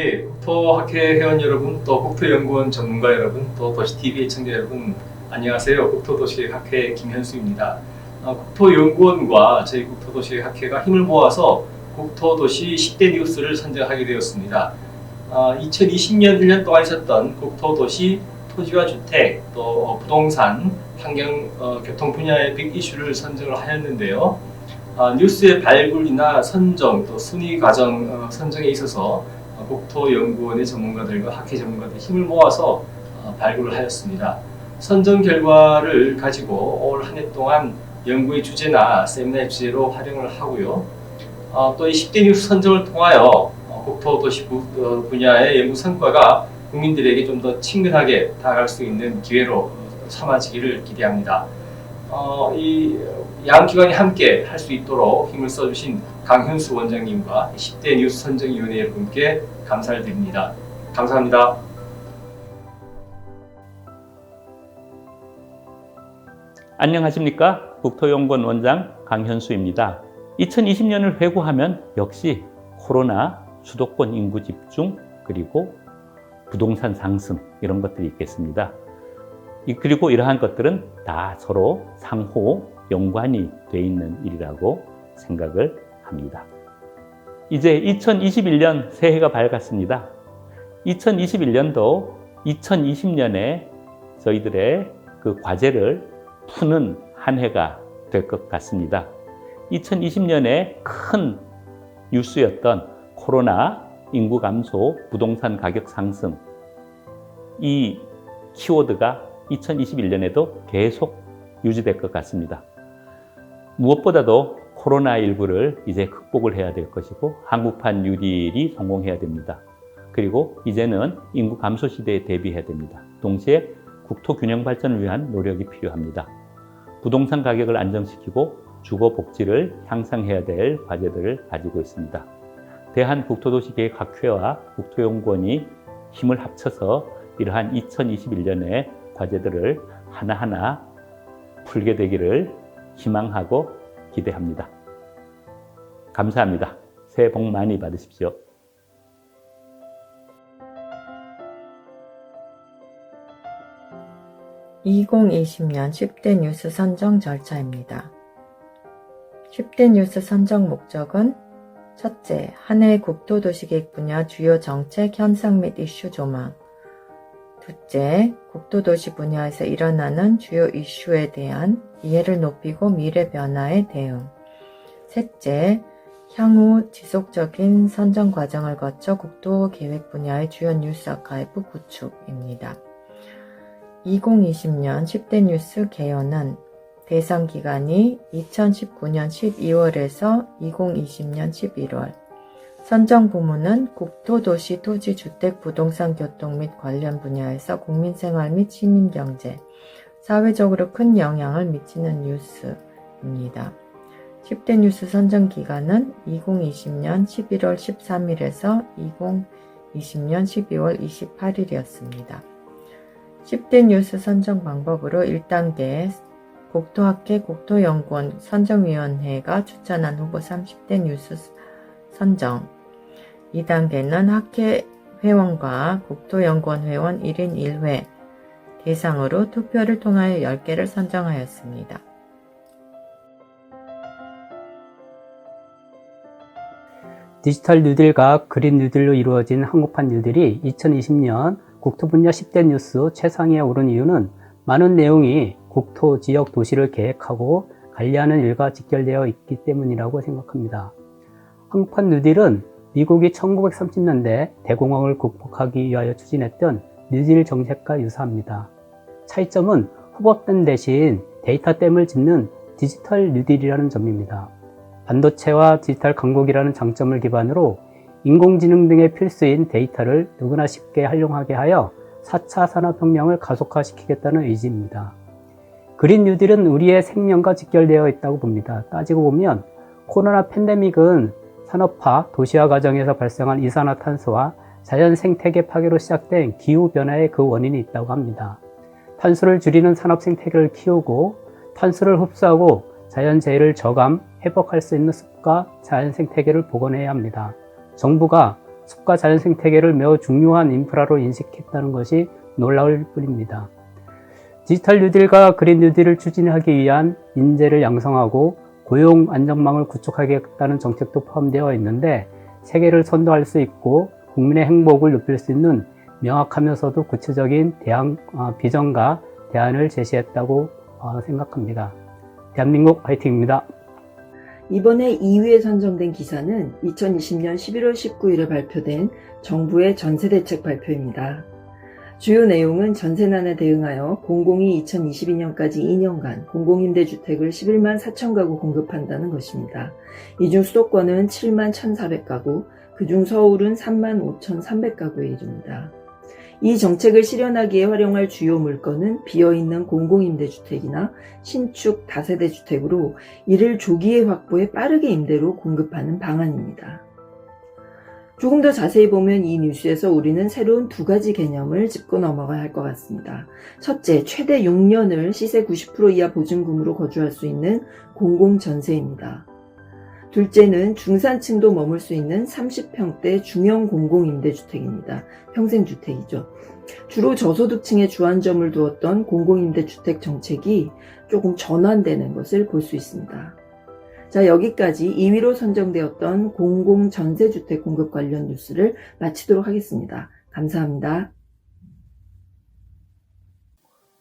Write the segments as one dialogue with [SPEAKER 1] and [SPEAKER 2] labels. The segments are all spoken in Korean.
[SPEAKER 1] 네, 국토학회 회원 여러분, 또 국토연구원 전문가 여러분, 또 도시TV 시청자 여러분, 안녕하세요. 국토도시학회 김현수입니다. 국토연구원과 저희 국토도시학회가 힘을 모아서 국토도시 10대 뉴스를 선정하게 되었습니다. 2020년 1년 동안 있었던 국토도시 토지와 주택, 또 부동산, 환경, 교통 분야의 빅 이슈를 선정을 하였는데요. 뉴스의 발굴이나 선정, 또 순위 과정 선정에 있어서 국토연구원의 전문가들과 학회 전문가들 힘을 모아서 발굴을 하였습니다. 선정 결과를 가지고 올 한 해 동안 연구의 주제나 세미나의 주제로 활용을 하고요. 또 이 10대 뉴스 선정을 통하여 국토도시 분야의 연구 성과가 국민들에게 좀 더 친근하게 다가갈 수 있는 기회로 삼아지기를 기대합니다. 이 양 기관이 함께 할 수 있도록 힘을 써주신 강현수 원장님과 10대 뉴스 선정위원회 여러분께 감사를 드립니다. 감사합니다.
[SPEAKER 2] 안녕하십니까? 국토연구원 원장 강현수입니다. 2020년을 회고하면 역시 코로나, 수도권 인구 집중, 그리고 부동산 상승 이런 것들이 있겠습니다. 그리고 이러한 것들은 다 서로 상호 연관이 돼 있는 일이라고 생각을 합니다. 이제 2021년 새해가 밝았습니다. 2021년도 2020년에 저희들의 그 과제를 푸는 한 해가 될 것 같습니다. 2020년에 큰 뉴스였던 코로나, 인구 감소, 부동산 가격 상승, 이 키워드가 2021년에도 계속 유지될 것 같습니다. 무엇보다도 코로나19를 이제 극복을 해야 될 것이고 한국판 뉴딜이 성공해야 됩니다. 그리고 이제는 인구 감소 시대에 대비해야 됩니다. 동시에 국토 균형 발전을 위한 노력이 필요합니다. 부동산 가격을 안정시키고 주거 복지를 향상해야 될 과제들을 가지고 있습니다. 대한국토도시계획학회와 국토연구원이 힘을 합쳐서 이러한 2021년의 과제들을 하나하나 풀게 되기를 희망하고 기대합니다. 감사합니다. 새해 복 많이 받으십시오.
[SPEAKER 3] (2020년) 10대 뉴스 선정 절차입니다. 10대 뉴스 선정 목적은 첫째, 한 해 국토도시계획 분야 주요 정책, 현상 및 이슈 조망. 둘째, 국토도시 분야에서 일어나는 주요 이슈에 대한 이해를 높이고 미래 변화에 대응. 셋째, 향후 지속적인 선정 과정을 거쳐 국토계획 분야의 주요 뉴스 아카이브 구축입니다. 2020년 10대 뉴스 개요는 대상 기간이 2019년 12월에서 2020년 11월, 선정 부문은 국토도시 토지 주택 부동산 교통 및 관련 분야에서 국민생활 및 시민경제, 사회적으로 큰 영향을 미치는 뉴스입니다. 10대 뉴스 선정 기간은 2020년 11월 13일에서 2020년 12월 28일이었습니다. 10대 뉴스 선정 방법으로 1단계 국토학회 국토연구원 선정위원회가 추천한 후보 30대 뉴스 선정. 2단계는 학회 회원과 국토연구원 회원 1인 1회 대상으로 투표를 통하여 10개를 선정하였습니다.
[SPEAKER 4] 디지털 뉴딜과 그린 뉴딜로 이루어진 한국판 뉴딜이 2020년 국토 분야 10대 뉴스 최상위에 오른 이유는 많은 내용이 국토 지역 도시를 계획하고 관리하는 일과 직결되어 있기 때문이라고 생각합니다. 한국판 뉴딜은 미국이 1930년대 대공황을 극복하기 위하여 추진했던 뉴딜 정책과 유사합니다. 차이점은 후보댐 대신 데이터댐을 짓는 디지털 뉴딜이라는 점입니다. 반도체와 디지털 강국이라는 장점을 기반으로 인공지능 등의 필수인 데이터를 누구나 쉽게 활용하게 하여 4차 산업혁명을 가속화시키겠다는 의지입니다. 그린 뉴딜은 우리의 생명과 직결되어 있다고 봅니다. 따지고 보면 코로나 팬데믹은 산업화, 도시화 과정에서 발생한 이산화탄소와 자연 생태계 파괴로 시작된 기후변화의 그 원인이 있다고 합니다. 탄소를 줄이는 산업 생태계를 키우고 탄소를 흡수하고 자연재해를 저감, 회복할 수 있는 숲과 자연 생태계를 복원해야 합니다. 정부가 숲과 자연 생태계를 매우 중요한 인프라로 인식했다는 것이 놀라울 뿐입니다. 디지털 뉴딜과 그린 뉴딜을 추진하기 위한 인재를 양성하고 고용 안정망을 구축하겠다는 정책도 포함되어 있는데 세계를 선도할 수 있고 국민의 행복을 높일 수 있는 명확하면서도 구체적인 비전과 대안을 제시했다고 생각합니다. 대한민국 화이팅입니다.
[SPEAKER 3] 이번에 2위에 선정된 기사는 2020년 11월 19일에 발표된 정부의 전세대책 발표입니다. 주요 내용은 전세난에 대응하여 공공이 2022년까지 2년간 공공임대주택을 11만 4천 가구 공급한다는 것입니다. 이 중 수도권은 7만 1,400가구, 그중 서울은 3만 5,300가구에 이릅니다. 이 정책을 실현하기에 활용할 주요 물건은 비어있는 공공임대주택이나 신축 다세대 주택으로 이를 조기에 확보해 빠르게 임대로 공급하는 방안입니다. 조금 더 자세히 보면 이 뉴스에서 우리는 새로운 두 가지 개념을 짚고 넘어가야 할 것 같습니다. 첫째, 최대 6년을 시세 90% 이하 보증금으로 거주할 수 있는 공공전세입니다. 둘째는 중산층도 머물 수 있는 30평대 중형 공공임대주택입니다. 평생주택이죠. 주로 저소득층에 주안점을 두었던 공공임대주택 정책이 조금 전환되는 것을 볼 수 있습니다. 자, 여기까지 2위로 선정되었던 공공전세주택 공급 관련 뉴스를 마치도록 하겠습니다. 감사합니다.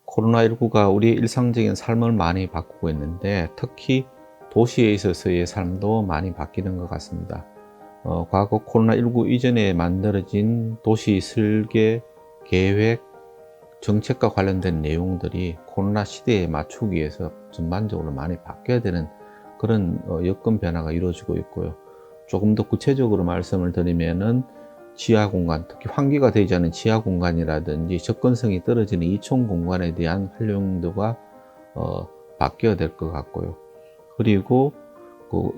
[SPEAKER 5] 코로나19가 우리의 일상적인 삶을 많이 바꾸고 있는데 특히 도시에 있어서의 삶도 많이 바뀌는 것 같습니다. 과거 코로나19 이전에 만들어진 도시 설계, 계획, 정책과 관련된 내용들이 코로나 시대에 맞추기 위해서 전반적으로 많이 바뀌어야 되는 그런 여건 변화가 이루어지고 있고요. 조금 더 구체적으로 말씀을 드리면은 지하 공간, 특히 환기가 되지 않은 지하 공간이라든지 접근성이 떨어지는 이촌 공간에 대한 활용도가 바뀌어야 될 것 같고요. 그리고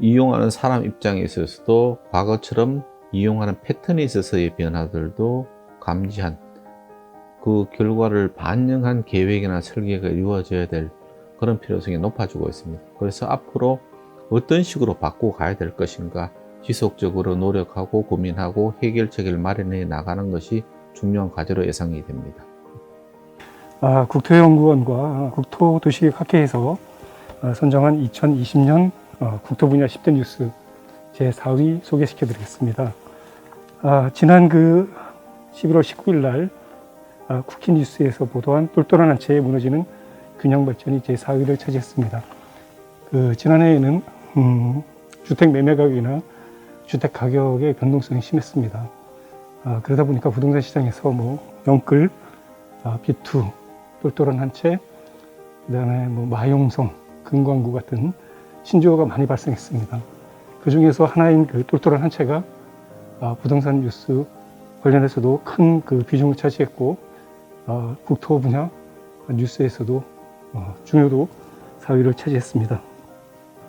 [SPEAKER 5] 이용하는 사람 입장에 있어서도 과거처럼 이용하는 패턴에 있어서의 변화들도 감지한 그 결과를 반영한 계획이나 설계가 이루어져야 될 그런 필요성이 높아지고 있습니다. 그래서 앞으로 어떤 식으로 바꾸어 가야 될 것인가 지속적으로 노력하고 고민하고 해결책을 마련해 나가는 것이 중요한 과제로 예상이 됩니다.
[SPEAKER 6] 국토연구원과 국토도시학회에서 선정한 2020년 국토 분야 10대 뉴스 제4위 소개시켜 드리겠습니다. 지난 11월 19일 날 쿠키뉴스에서 보도한 똘똘한 한 채에 무너지는 균형 발전이 제4위를 차지했습니다. 지난해에는 주택 매매 가격이나 주택 가격의 변동성이 심했습니다. 그러다 보니까 부동산 시장에서 영끌, 비투, 똘똘한 한 채, 그다음에 마용성, 금광구 같은 신조어가 많이 발생했습니다. 그 중에서 하나인 똘똘한 한 채가 부동산 뉴스 관련해서도 큰 비중을 차지했고 국토 분야 뉴스에서도 중요도 4위를 차지했습니다.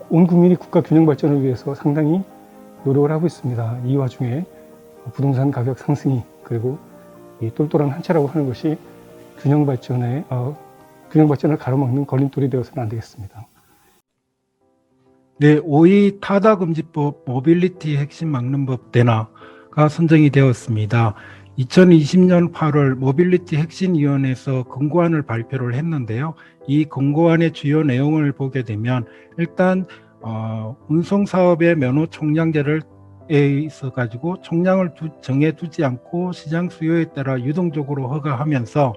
[SPEAKER 6] 온 국민이 국가 균형 발전을 위해서 상당히 노력을 하고 있습니다. 이 와중에 부동산 가격 상승이 그리고 이 똘똘한 한 채라고 하는 것이 균형 발전을 가로막는 걸림돌이 되어서는 안 되겠습니다.
[SPEAKER 7] 네, 5위 타다금지법 모빌리티 핵심 막는 법 대나가 선정이 되었습니다. 2020년 8월 모빌리티 핵심위원회에서 권고안을 발표를 했는데요. 이 권고안의 주요 내용을 보게 되면 일단 운송사업의 면허 총량제를 있어 가지고 총량을 정해두지 않고 시장 수요에 따라 유동적으로 허가하면서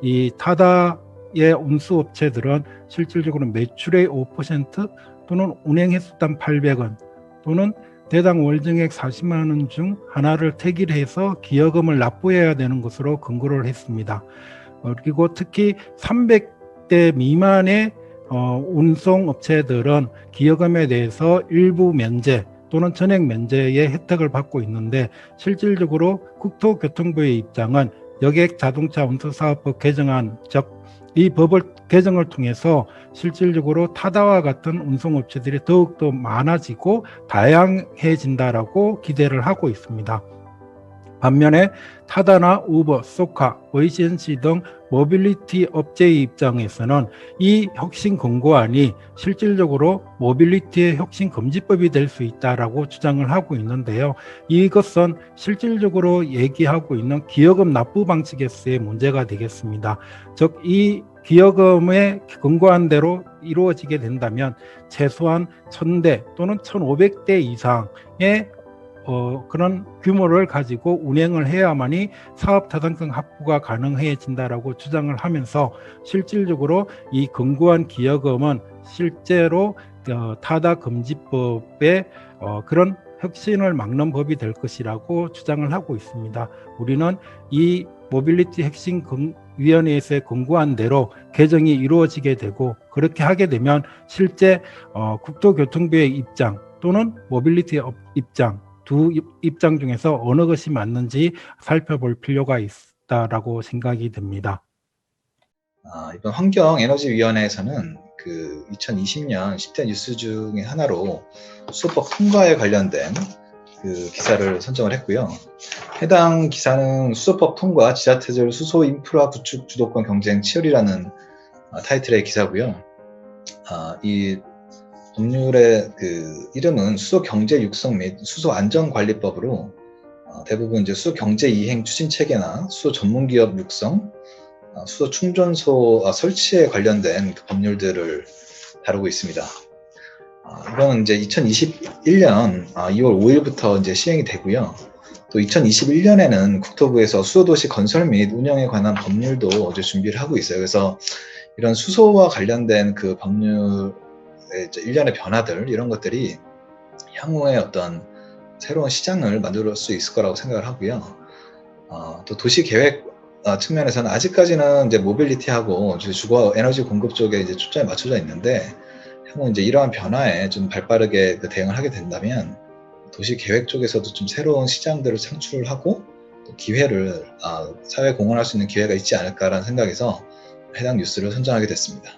[SPEAKER 7] 이 타다의 운수업체들은 실질적으로 매출의 5% 또는 운행 횟수당 800원 또는 대당 월정액 40만 원 중 하나를 택일해서 기여금을 납부해야 되는 것으로 권고를 했습니다. 그리고 특히 300대 미만의 운송업체들은 기여금에 대해서 일부 면제 또는 전액 면제의 혜택을 받고 있는데 실질적으로 국토교통부의 입장은 여객 자동차 운수사업법 개정안 즉 이 법을 개정을 통해서 실질적으로 타다와 같은 운송업체들이 더욱더 많아지고 다양해진다라고 기대를 하고 있습니다. 반면에 타다나 우버, 소카, 웨이센시 등 모빌리티 업체의 입장에서는 이 혁신 권고안이 실질적으로 모빌리티의 혁신 금지법이 될 수 있다라고 주장을 하고 있는데요. 이것은 실질적으로 얘기하고 있는 기여금 납부 방식에서의 문제가 되겠습니다. 즉, 이 기여금의 권고안 대로 이루어지게 된다면 최소한 1000대 또는 1500대 이상의 그런 규모를 가지고 운행을 해야만이 사업 타당성 확보가 가능해진다라고 주장을 하면서 실질적으로 이 권고안 기여금은 실제로 타다 금지법의 그런 혁신을 막는 법이 될 것이라고 주장을 하고 있습니다. 우리는 이 모빌리티 혁신 위원회에서의 권고안 대로 개정이 이루어지게 되고, 그렇게 하게 되면 실제 국토교통부의 입장 또는 모빌리티 입장, 두 입장 중에서 어느 것이 맞는지 살펴볼 필요가 있다라고 생각이 듭니다.
[SPEAKER 8] 이번 환경에너지위원회에서는 그 2020년 10대 뉴스 중에 하나로 수소법 통과에 관련된 그 기사를 선정을 했고요. 해당 기사는 수소법 통과 지자체별 수소 인프라 구축 주도권 경쟁 치열이라는 타이틀의 기사고요. 이 법률의 그 이름은 수소 경제 육성 및 수소 안전 관리법으로 대부분 이제 수소 경제 이행 추진 체계나 수소 전문 기업 육성, 수소 충전소 설치에 관련된 그 법률들을 다루고 있습니다. 이거는 이제 2021년 2월 5일부터 이제 시행이 되고요. 또 2021년에는 국토부에서 수소도시 건설 및 운영에 관한 법률도 이제 준비를 하고 있어요. 그래서 이런 수소와 관련된 그 법률의 이제 일련의 변화들, 이런 것들이 향후에 어떤 새로운 시장을 만들 수 있을 거라고 생각을 하고요. 또 도시 계획 측면에서는 아직까지는 이제 모빌리티하고 주거 에너지 공급 쪽에 이제 초점이 맞춰져 있는데, 향후 이제 이러한 변화에 좀 발빠르게 대응을 하게 된다면 도시 계획 쪽에서도 좀 새로운 시장들을 창출하고 또 기회를 사회에 공헌할 수 있는 기회가 있지 않을까라는 생각에서 해당 뉴스를 선정하게 됐습니다.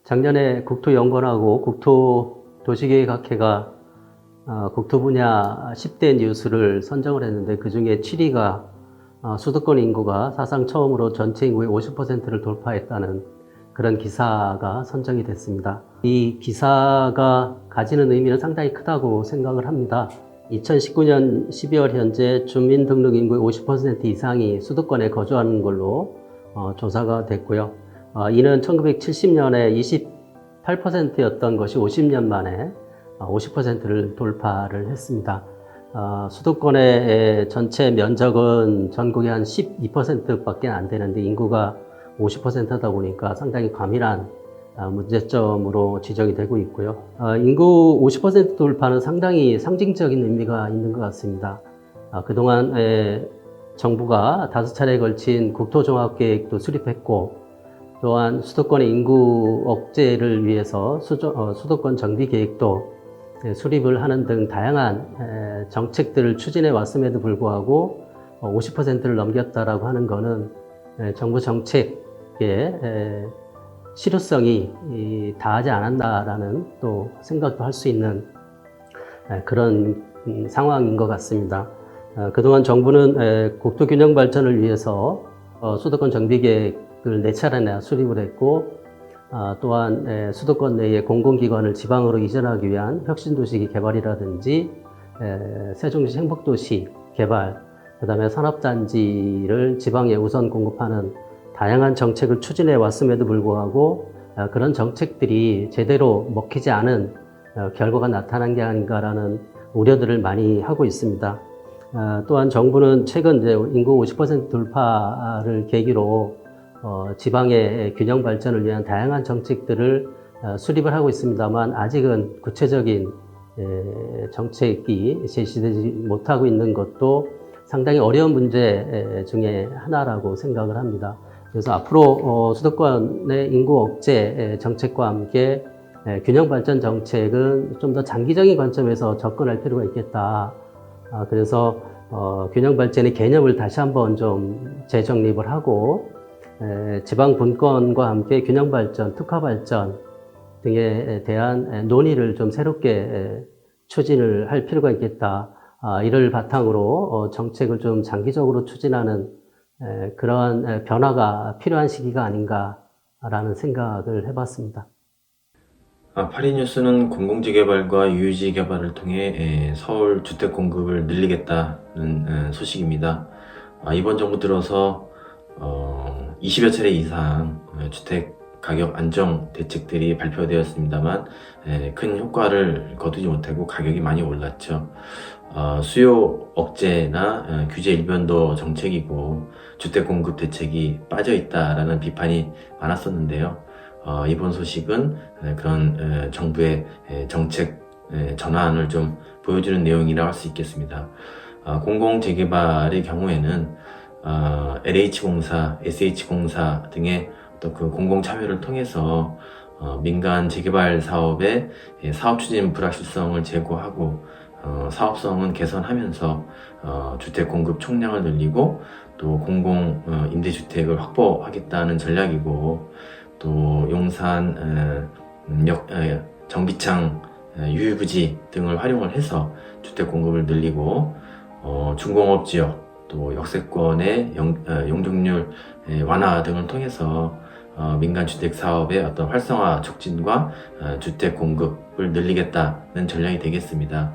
[SPEAKER 9] 작년에 국토연구원하고 국토도시계획학회가 국토 분야 10대 뉴스를 선정을 했는데, 그 중에 7위가 수도권 인구가 사상 처음으로 전체 인구의 50%를 돌파했다는 그런 기사가 선정이 됐습니다. 이 기사가 가지는 의미는 상당히 크다고 생각을 합니다. 2019년 12월 현재 주민등록 인구의 50% 이상이 수도권에 거주하는 걸로 조사가 됐고요. 이는 1970년에 28%였던 것이 50년 만에 50%를 돌파를 했습니다. 수도권의 전체 면적은 전국의 한 12%밖에 안 되는데 인구가 50%다 보니까 상당히 과밀한 문제점으로 지적이 되고 있고요. 인구 50% 돌파는 상당히 상징적인 의미가 있는 것 같습니다. 그동안 정부가 5차례에 걸친 국토종합계획도 수립했고, 또한 수도권의 인구 억제를 위해서 수도권 정비계획도 수립을 하는 등 다양한 정책들을 추진해 왔음에도 불구하고 50%를 넘겼다라고 하는 것은 정부 정책의 실효성이 다하지 않았다라는 또 생각도 할 수 있는 그런 상황인 것 같습니다. 그동안 정부는 국토균형 발전을 위해서 수도권 정비계획을 4차례나 수립을 했고, 또한 수도권 내의 공공기관을 지방으로 이전하기 위한 혁신도시 개발이라든지 세종시 행복도시 개발, 그 다음에 산업단지를 지방에 우선 공급하는 다양한 정책을 추진해 왔음에도 불구하고 그런 정책들이 제대로 먹히지 않은 결과가 나타난 게 아닌가라는 우려들을 많이 하고 있습니다. 또한 정부는 최근 이제 인구 50% 돌파를 계기로 지방의 균형 발전을 위한 다양한 정책들을 수립을 하고 있습니다만, 아직은 구체적인 정책이 제시되지 못하고 있는 것도 상당히 어려운 문제 중에 하나라고 생각을 합니다. 그래서 앞으로 수도권의 인구 억제 정책과 함께 균형 발전 정책은 좀 더 장기적인 관점에서 접근할 필요가 있겠다. 그래서 균형 발전의 개념을 다시 한번 좀 재정립을 하고, 지방 분권과 함께 균형 발전, 특화 발전 등에 대한 논의를 좀 새롭게 추진을 할 필요가 있겠다. 이를 바탕으로 정책을 좀 장기적으로 추진하는 그런 변화가 필요한 시기가 아닌가라는 생각을 해봤습니다.
[SPEAKER 10] 파리뉴스는 공공지개발과 유유지개발을 통해 서울 주택 공급을 늘리겠다는 소식입니다. 이번 정부 들어서 20여 차례 이상 주택 가격 안정 대책들이 발표되었습니다만 큰 효과를 거두지 못하고 가격이 많이 올랐죠. 수요 억제나 규제 일변도 정책이고 주택 공급 대책이 빠져 있다라는 비판이 많았었는데요. 이번 소식은 그런 정부의 정책 전환을 좀 보여주는 내용이라고 할 수 있겠습니다. 공공재개발의 경우에는 LH공사, SH공사 등의 어떤 그 공공 참여를 통해서 민간 재개발 사업의 사업 추진 불확실성을 제고하고 사업성은 개선하면서 주택 공급 총량을 늘리고 또 공공 임대주택을 확보하겠다는 전략이고, 또 용산 정비창 유휴부지 등을 활용을 해서 주택 공급을 늘리고 중공업 지역 또 역세권의 용적률 완화 등을 통해서 민간 주택 사업의 어떤 활성화 촉진과 주택 공급을 늘리겠다는 전략이 되겠습니다.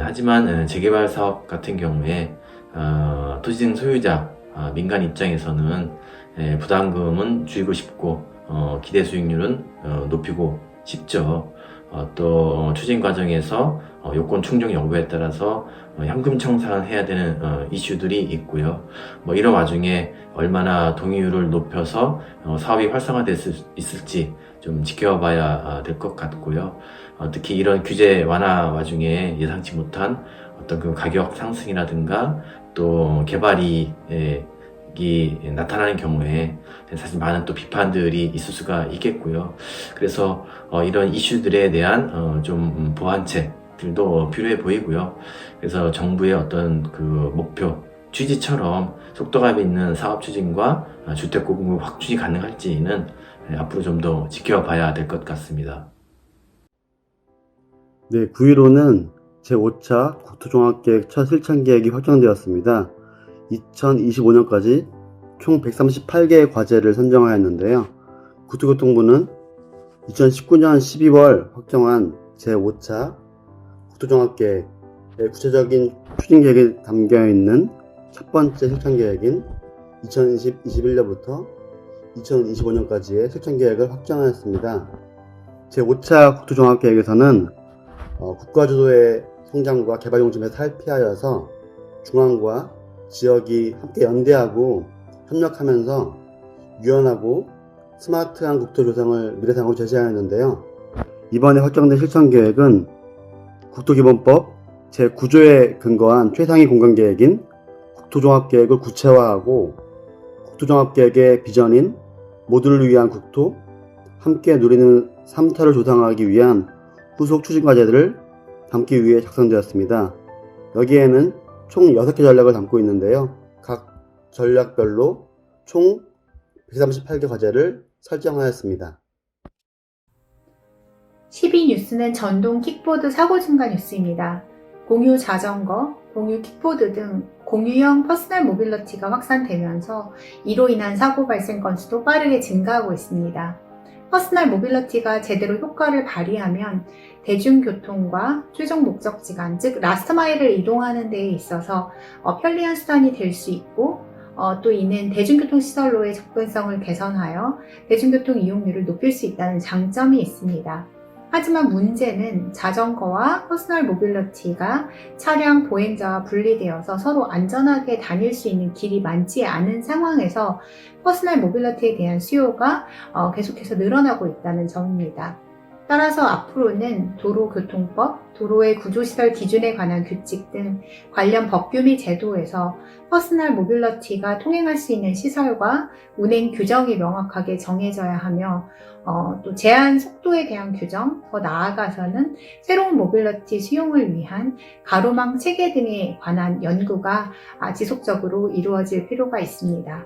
[SPEAKER 10] 하지만 재개발 사업 같은 경우에 토지등 소유자 민간 입장에서는 부담금은 줄이고 싶고 기대 수익률은 높이고 싶죠. 또 추진 과정에서 요건 충족 여부에 따라서 현금 청산해야 되는 이슈들이 있고요. 이런 와중에 얼마나 동의율을 높여서 사업이 활성화될 수 있을지 좀 지켜봐야 될 것 같고요. 특히 이런 규제 완화 와중에 예상치 못한 어떤 그 가격 상승이라든가 또 개발이 나타나는 경우에 사실 많은 또 비판들이 있을 수가 있겠고요. 그래서 이런 이슈들에 대한 좀 보완책들도 필요해 보이고요. 그래서 정부의 어떤 그 목표 취지처럼 속도감 있는 사업 추진과 주택 공급 확충이 가능할지는 앞으로 좀 더 지켜봐야 될 것 같습니다.
[SPEAKER 11] 네, 9.15는 제5차 국토종합계획 첫 실천계획이 확정되었습니다. 2025년까지 총 138개의 과제를 선정하였는데요. 국토교통부는 2019년 12월 확정한 제5차 국토종합계획의 구체적인 추진계획이 담겨있는 첫 번째 실천계획인 2021년부터 2025년까지의 실천계획을 확정하였습니다. 제5차 국토종합계획에서는 국가주도의 성장과 개발 중심에 살피하여서 중앙과 지역이 함께 연대하고 협력하면서 유연하고 스마트한 국토 조성을 미래상으로 제시하였는데요. 이번에 확정된 실천계획은 국토기본법 제9조에 근거한 최상위 공간계획인 국토종합계획을 구체화하고 국토종합계획의 비전인 모두를 위한 국토, 함께 누리는 삶터를 조성하기 위한 후속 추진 과제들을 담기 위해 작성되었습니다. 여기에는 총 6개 전략을 담고 있는데요. 각 전략별로 총 138개 과제를 설정하였습니다.
[SPEAKER 12] 12뉴스는 전동 킥보드 사고 증가 뉴스입니다. 공유 자전거, 공유 킥보드 등 공유형 퍼스널 모빌리티가 확산되면서 이로 인한 사고 발생 건수도 빠르게 증가하고 있습니다. 퍼스널 모빌리티가 제대로 효과를 발휘하면 대중교통과 최종 목적지 간, 즉 라스트 마일을 이동하는 데에 있어서 편리한 수단이 될 수 있고, 또 이는 대중교통시설로의 접근성을 개선하여 대중교통 이용률을 높일 수 있다는 장점이 있습니다. 하지만 문제는 자전거와 퍼스널 모빌리티가 차량 보행자와 분리되어서 서로 안전하게 다닐 수 있는 길이 많지 않은 상황에서 퍼스널 모빌리티에 대한 수요가 계속해서 늘어나고 있다는 점입니다. 따라서 앞으로는 도로교통법, 도로의 구조시설 기준에 관한 규칙 등 관련 법규 및 제도에서 퍼스널 모빌리티가 통행할 수 있는 시설과 운행 규정이 명확하게 정해져야 하며 또 제한 속도에 대한 규정, 더 나아가서는 새로운 모빌리티 수용을 위한 가로망 체계 등에 관한 연구가 지속적으로 이루어질 필요가 있습니다.